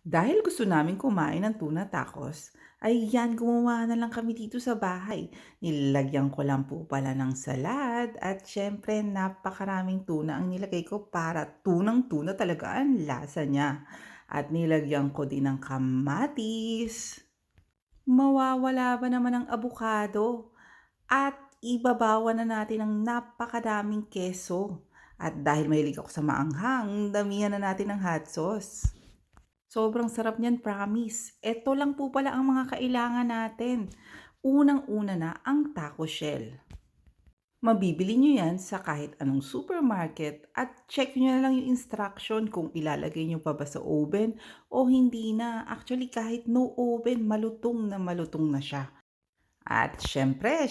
Dahil gusto namin kumain ng tuna tacos, ay yan gumawa na lang kami dito sa bahay. Nilagyan ko lang po pala ng salad at syempre napakaraming tuna ang nilagay ko para tunang-tuna talaga ang lasa niya. At nilagyan ko din ng kamatis. Mawawala ba naman ang abukado? At ibabawan na natin ng napakadaming keso. At dahil mahilig ako sa maanghang, damihan na natin ng hot sauce. Sobrang sarap niyan, promise. Eto lang po pala ang mga kailangan natin. Unang-una na ang taco shell. Mabibili nyo yan sa kahit anong supermarket at check nyo na lang yung instruction kung ilalagay nyo pa ba sa oven o hindi na. Actually, kahit no oven, malutong na siya. At syempre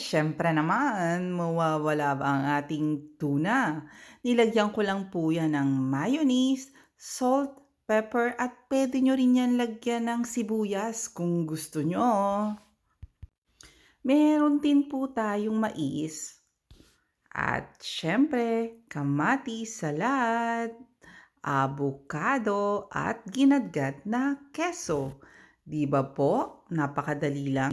naman, mawawala ba ang ating tuna? Nilagyan ko lang po yan ng mayonnaise, salt, pepper at pwede nyo rin yan lagyan ng sibuyas kung gusto nyo. Meron din po tayong mais. At syempre, kamatis, salad, avocado at ginadgad na keso. Di ba po? Napakadali lang.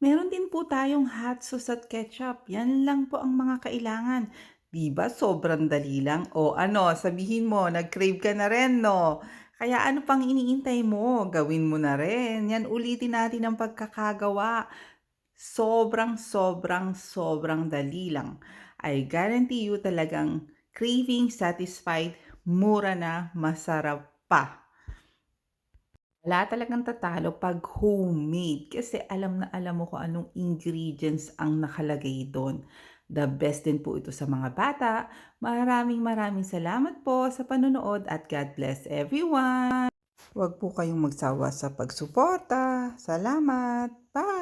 Meron din po tayong hot sauce at ketchup. Yan lang po ang mga kailangan. 'Di ba sobrang dali lang? O ano, sabihin mo, nag-crave ka na rin, no? Kaya ano pang iniintay mo? Gawin mo na rin. Yan, ulitin natin ang pagkakagawa. Sobrang dali lang. I guarantee you talagang craving satisfied, mura na, masarap pa. Wala talagang tatalo 'pag homemade kasi alam na alam mo kung anong ingredients ang nakalagay do'n. The best din po ito sa mga bata. Maraming salamat po sa panonood at God bless everyone. Huwag po kayong magsawa sa pagsuporta. Salamat. Bye.